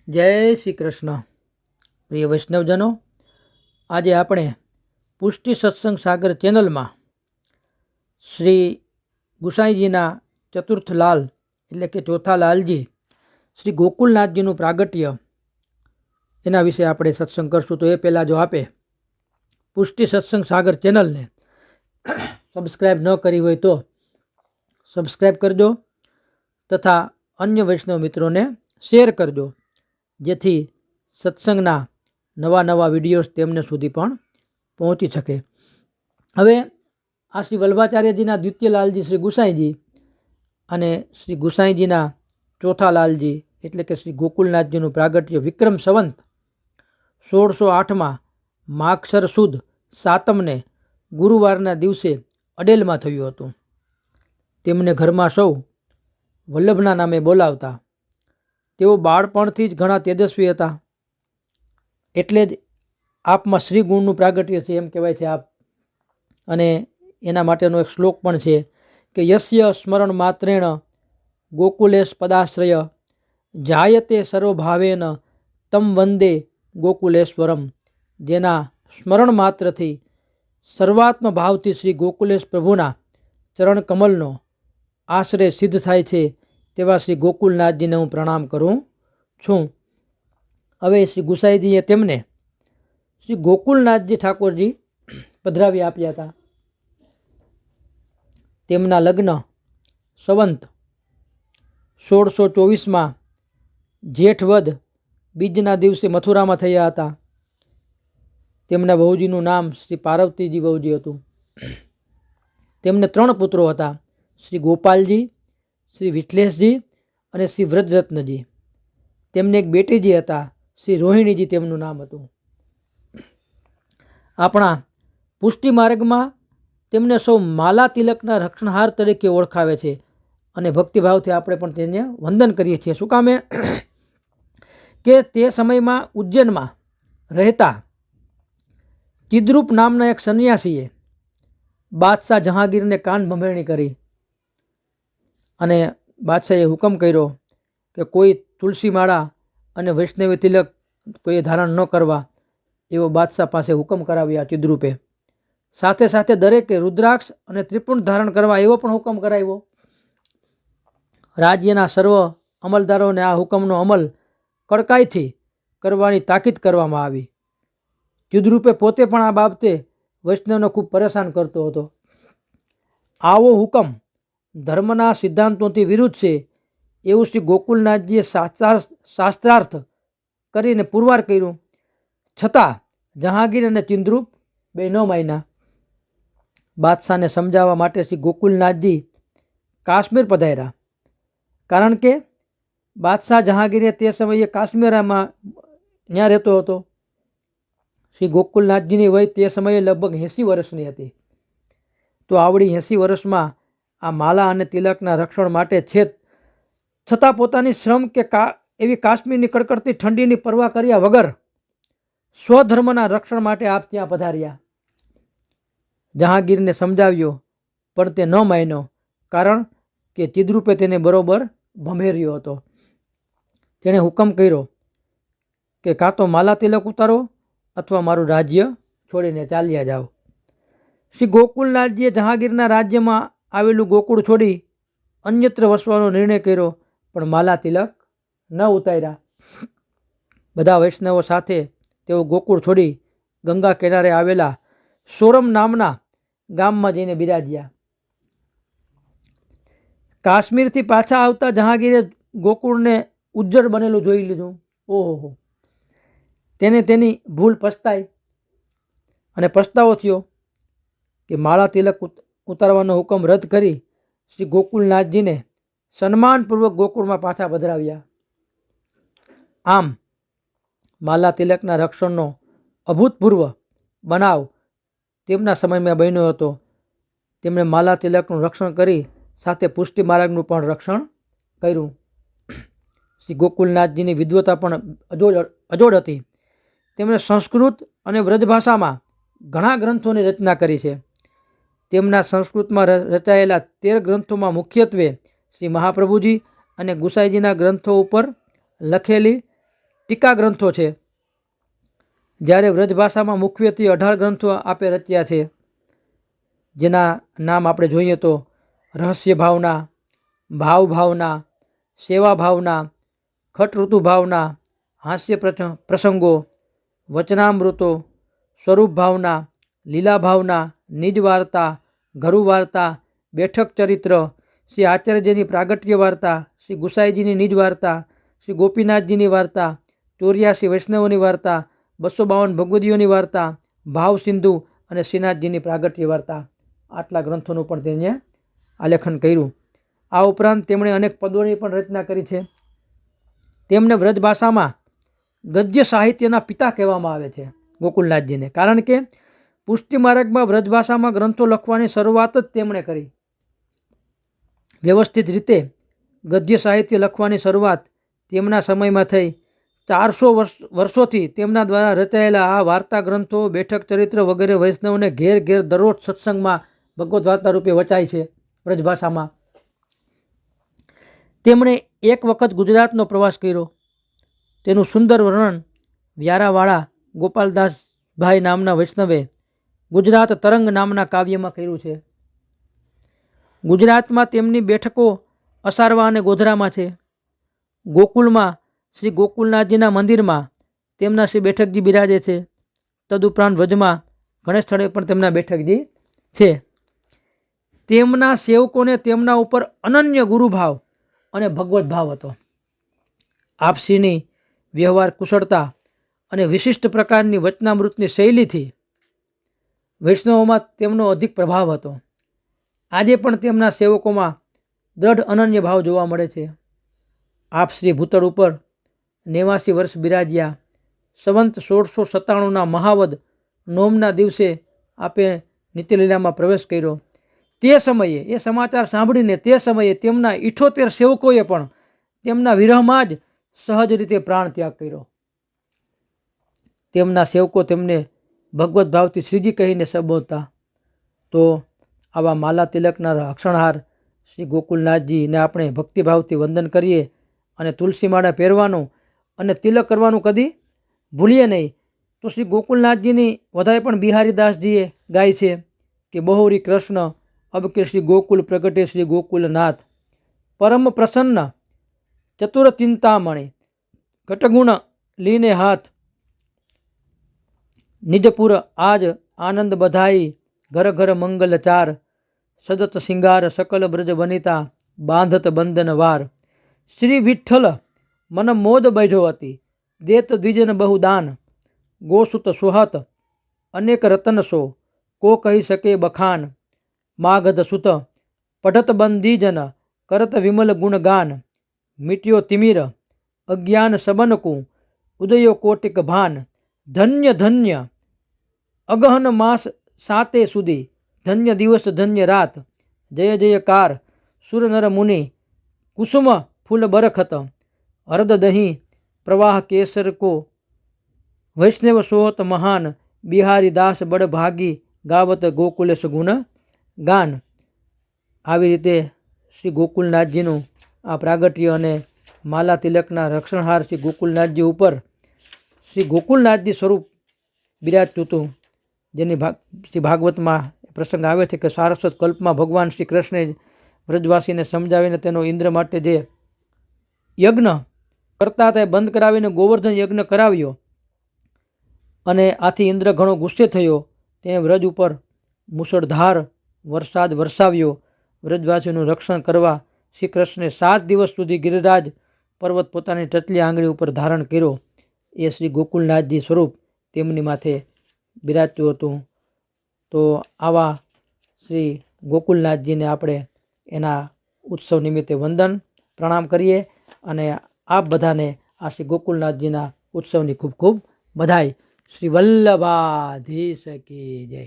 જય શ્રી કૃષ્ણ. પ્રિય વૈષ્ણવજનો, આજે આપણે પુષ્ટિ સત્સંગ સાગર ચેનલમાં શ્રી ગુસાઈજીના ચતુર્થ લાલ એટલે કે ચોથા લાલજી શ્રી ગોકુલનાથજીનું પ્રાગટ્ય એના વિશે આપણે સત્સંગ કરશું. તો એ પહેલાં જો આપે પુષ્ટિ સત્સંગ સાગર ચેનલને સબસ્ક્રાઈબ ન કરી હોય તો સબસ્ક્રાઈબ કરજો તથા અન્ય વૈષ્ણવ મિત્રોને શેર કરજો, જેથી સત્સંગના નવા વિડીયોઝ તેમને સુધી પણ પહોંચી શકે. હવે આ શ્રી વલ્ભાચાર્યજીના દ્વિતીય લાલજી શ્રી ગુસાઈજી અને શ્રી ગુસાઈજીના ચોથા લાલજી એટલે કે શ્રી ગોકુલનાથજીનું પ્રાગટ્ય વિક્રમ સંવંત 1608માં માગસર સુદ સાતમને ગુરુવારના દિવસે અડેલમાં થયું હતું. તેમને ઘરમાં સૌ વલ્લભના નામે બોલાવતા. તેઓ બાળપણથી જ ઘણા તેજસ્વી હતા, એટલે જ આપમાં શ્રી ગુણનું પ્રાગટ્ય છે એમ કહેવાય છે આપ. અને એના માટેનો એક શ્લોક પણ છે કે યસ્ય સ્મરણ માત્રેણ ગોકુલેશ પદાશ્રય જાયતે સર્વભાવેન તમ વંદે ગોકુલેશ્વરમ. જેના સ્મરણ માત્રથી સર્વાત્મ ભાવથી શ્રી ગોકુલેશ પ્રભુના ચરણ કમલનો આશ્રય સિદ્ધ થાય છે તેવા શ્રી ગોકુલનાથજીને હું પ્રણામ કરું છું. હવે શ્રી ગુસાઈજીએ તેમને શ્રી ગોકુલનાથજી ઠાકોરજી પધરાવી આપ્યા હતા. તેમના લગ્ન સંવંત 1624માં જેઠ વદ બીજના દિવસે મથુરામાં થયા હતા. તેમના વહુજીનું નામ શ્રી પાર્વતીજી વહુજી હતું. તેમને 3 પુત્રો હતા, શ્રી ગોપાલજી, શ્રી વિઠલેશજી અને શ્રી વ્રજરત્નજી. તેમને એક બેટીજી હતા, શ્રી રોહિણીજી તેમનું નામ હતું. આપણા પુષ્ટિ માર્ગમાં તેમને સૌ માલા તિલકના રક્ષણહાર તરીકે ઓળખાવે છે અને ભક્તિભાવથી આપણે પણ તેને વંદન કરીએ છીએ. શું કામે કે તે સમયમાં ઉજ્જૈનમાં રહેતા ચિદ્રૂપ નામના એક સંન્યાસીએ બાદશાહ જહાંગીરને કાન ભંભેરણી કરી અને બાદશાહે હુકમ કર્યો કે કોઈ તુલસી માળા અને વૈષ્ણવી તિલક કોઈએ ધારણ ન કરવા એવો બાદશાહ પાસે હુકમ કરાવ્યા ચિદ્રૂપે. સાથે સાથે દરેકે રુદ્રાક્ષ અને ત્રિપુંડ ધારણ કરવા એવો પણ હુકમ કરાવ્યો. રાજ્યના સર્વ અમલદારોને આ હુકમનો અમલ કડકાઈથી કરવાની તાકીદ કરવામાં આવી. ચિદ્રૂપે પોતે પણ આ બાબતે વૈષ્ણવને ખૂબ પરેશાન કરતો હતો. આવો હુકમ ધર્મના સિદ્ધાંતોથી વિરુદ્ધ છે એવું શ્રી ગોકુલનાથજીએ શાસ્ત્રાર્થ કરીને પુરવાર કર્યું. છતાં જહાંગીર અને ચિદ્રૂપ બે ન માન્યા. બાદશાહને સમજાવવા માટે શ્રી ગોકુલનાથજી કાશ્મીર પધાર્યા. કારણ કે બાદશાહ જહાંગીરે તે સમયે કાશ્મીરમાં ત્યાં રહેતો હતો. શ્રી ગોકુલનાથજીની વય તે સમયે લગભગ 80 વર્ષની હતી. તો આવડી 80 વર્ષમાં આ માલા અને તિલકના રક્ષણ માટે છે છતાં પોતાની શ્રમ કે એવી કાશ્મીરની કડકડતી ઠંડીની પરવા કર્યા વગર સ્વધર્મના રક્ષણ માટે આપ ત્યાં પધાર્યા. જહાંગીરને સમજાવ્યો પણ તે ન માન્યો, કારણ કે ચિદ્રૂપે તેને બરોબર ભંભેર્યો હતો. તેણે હુકમ કર્યો કે કાં તો માલા તિલક ઉતારો અથવા મારું રાજ્ય છોડીને ચાલ્યા જાઓ. શ્રી ગોકુલનાથજીએ જહાંગીરના રાજ્યમાં આવેલું ગોકુળ છોડી અન્યત્ર વસવાનો નિર્ણય કર્યો, પણ માલા તિલક ન ઉતાર્યા. બધા વૈષ્ણવો સાથે તેઓ ગોકુળ છોડી ગંગા કિનારે આવેલા સોરમ નામના ગામમાં જઈને બિરાજ્યા. કાશ્મીરથી પાછા આવતા જહાંગીરે ગોકુળને ઉજ્જડ બનેલું જોઈ લીધું. ઓહો! તેને તેની ભૂલ પછતાઈ અને પછતાવો થયો કે માળા તિલક ઉતારવાનો હુકમ રદ કરી શ્રી ગોકુલનાથજીને સન્માનપૂર્વક ગોકુળમાં પાછા પધરાવ્યા. આમ માલા તિલકના રક્ષણનો અભૂતપૂર્વ બનાવ તેમના સમયમાં બન્યો હતો. તેમણે માલા તિલકનું રક્ષણ કરી સાથે પુષ્ટિ માર્ગનું પણ રક્ષણ કર્યું. શ્રી ગોકુલનાથજીની વિદ્વતા પણ અજોડ હતી. તેમણે સંસ્કૃત અને વ્રજભાષામાં ઘણા ગ્રંથોની રચના કરી છે. તેમના સંસ્કૃતમાં રચાયેલા 13 ગ્રંથોમાં મુખ્યત્વે શ્રી મહાપ્રભુજી અને ગુસાઈજીના ગ્રંથો ઉપર લખેલી ટીકા ગ્રંથો છે, જ્યારે વ્રજભાષામાં મુખ્યત્વે 18 ગ્રંથો આપે રચ્યા છે, જેના નામ આપણે જોઈએ તો રહસ્ય ભાવના, ભાવ ભાવના, સેવા ભાવના, ખટ ઋતુ ભાવના, હાસ્ય પ્રસંગો, વચનામૃતો, સ્વરૂપ ભાવના, લીલા ભાવના, નિજ વાર્તા, ઘરુ વાર્તા, બેઠક ચરિત્ર, શ્રી આચાર્યજીની પ્રાગટ્ય વાર્તા, શ્રી ગુસાઈજીની નિજ વાર્તા, શ્રી ગોપીનાથજીની વાર્તા, 84 વૈષ્ણવોની વાર્તા, 252 ભગવદીઓની વાર્તા, ભાવ સિંધુ અને શ્રીનાથજીની પ્રાગટ્ય વાર્તા, આટલા ગ્રંથોનું પણ તેને આલેખન કર્યું. આ ઉપરાંત તેમણે અનેક પદોની પણ રચના કરી છે. તેમને વ્રજભાષામાં ગદ્ય સાહિત્યના પિતા કહેવામાં આવે છે ગોકુલનાથજીને, કારણ કે પુષ્ટિ માર્ગમાં વ્રજભાષામાં ગ્રંથો લખવાની શરૂઆત જ તેમણે કરી. વ્યવસ્થિત રીતે ગદ્ય સાહિત્ય લખવાની શરૂઆત તેમના સમયમાં થઈ. 400 વર્ષોથી તેમના દ્વારા રચાયેલા આ વાર્તા ગ્રંથો, બેઠક ચરિત્ર વગેરે વૈષ્ણવને ઘેર ઘેર દરરોજ સત્સંગમાં ભગવદ્ વાર્તા રૂપે વચાય છે વ્રજભાષામાં. તેમણે એક વખત ગુજરાતનો પ્રવાસ કર્યો. તેનું સુંદર વર્ણન વ્યારાવાળા ગોપાલદાસભાઈ નામના વૈષ્ણવે ગુજરાત તરંગ નામના કાવ્યમાં કર્યું છે. ગુજરાતમાં તેમની બેઠકો અસારવા અને ગોધરામાં છે. ગોકુલમાં શ્રી ગોકુલનાથજીના મંદિરમાં તેમના શ્રી બેઠકજી બિરાજે છે. તદુપરાંત વ્રજમાં ઘણા સ્થળે પણ તેમના બેઠકજી છે. તેમના સેવકોને તેમના ઉપર અનન્ય ગુરુભાવ અને ભગવત ભાવ હતો. આપસીની વ્યવહાર કુશળતા અને વિશિષ્ટ પ્રકારની વચનામૃતની શૈલીથી વૈષ્ણવોમાં તેમનો અધિક પ્રભાવ હતો. આજે પણ તેમના સેવકોમાં દ્રઢ અનન્ય ભાવ જોવા મળે છે. આપ શ્રી ભૂતળ ઉપર 89 વર્ષ બિરાજ્યા. સંવંત 1697ના મહાવદ નોમના દિવસે આપે નિત્યલીલામાં પ્રવેશ કર્યો. તે સમયે એ સમાચાર સાંભળીને તે સમયે તેમના 78 સેવકોએ પણ તેમના વિરહમાં જ સહજ રીતે પ્રાણ ત્યાગ કર્યો. તેમના સેવકો તેમને ભગવત ભાવથી શ્રીજી કહીને સંબોધતા. તો આવા માલા તિલકના રક્ષણહાર શ્રી ગોકુલનાથજીને આપણે ભક્તિભાવથી વંદન કરીએ અને તુલસી માળા પહેરવાનું અને તિલક કરવાનું કદી ભૂલીએ નહીં. તો શ્રી ગોકુલનાથજીની વધારે પણ બિહારીદાસજીએ ગાય છે કે બહોરી કૃષ્ણ અબ કે શ્રી ગોકુલ પ્રગટે શ્રી ગોકુલનાથ, પરમ પ્રસન્ન ચતુર ચિંતામણી, ઘટગુણ લીને હાથ, નિજપુર આજ આનંદ બધાઈ, ઘર ઘર મંગલ ચાર, સદત સિંગાર સકલ બ્રજ બનિતા, બાંધત બંધન વાર. શ્રી વિઠ્ઠલ મન મોદ બેઠો હતી, દેત દ્વિજન બહુ દાન, ગોસુત સુહત અનેક રતન સો, કો કહી શકે બખાન. માગધ સુત પઢત બંદીજન, કરત વિમલ ગુણગાન, મિટ્યો તિમિર અજ્ઞાન સબનકુ, ઉદયો કોટિક ભાન. ધન્ય ધન્ય અગહન માસ સાતે સુધી, ધન્ય દિવસ ધન્ય રાત, જય જયકાર સુર નર મુનિ, કુસુમ ફૂલ બરખત, હરદ દહીં પ્રવાહ કેસર કો, વૈષ્ણવ સોહત મહાન, બિહારી દાસ બડ ભાગી, ગાવત ગોકુલેશ ગુણ ગાન. આવી રીતે શ્રી ગોકુલનાથજીનું આ પ્રાગટ્ય અને માલા તિલકના રક્ષણહાર શ્રી ગોકુલનાથજી ઉપર શ્રી ગોકુલનાથજી સ્વરૂપ બિરાજતું હતું. જેની શ્રી ભાગવતમાં પ્રસંગ આવે છે કે સારસ્વત કલ્પમાં ભગવાન શ્રી કૃષ્ણે વ્રજવાસીને સમજાવીને તેનો ઇન્દ્ર માટે જે યજ્ઞ કરતા હતા એ બંધ કરાવીને ગોવર્ધન યજ્ઞ કરાવ્યો અને આથી ઇન્દ્ર ઘણો ગુસ્સે થયો. તેને વ્રજ ઉપર મુશળધાર વરસાદ વરસાવ્યો. વ્રજવાસીઓનું રક્ષણ કરવા શ્રી કૃષ્ણે 7 દિવસ સુધી ગિરિરાજ પર્વત પોતાની ટચલી આંગળી ઉપર ધારણ કર્યો. એ શ્રી ગોકુલનાથજી સ્વરૂપ તેમની માથે બિરાજતું હતું. તો આવા શ્રી ગોકુલનાથજીને આપણે એના ઉત્સવ નિમિત્તે વંદન પ્રણામ કરીએ અને આપ બધાને આ શ્રી ગોકુલનાથજીના ઉત્સવની ખૂબ ખૂબ બધાઈ. શ્રી વલ્લભાધીશ કી જય.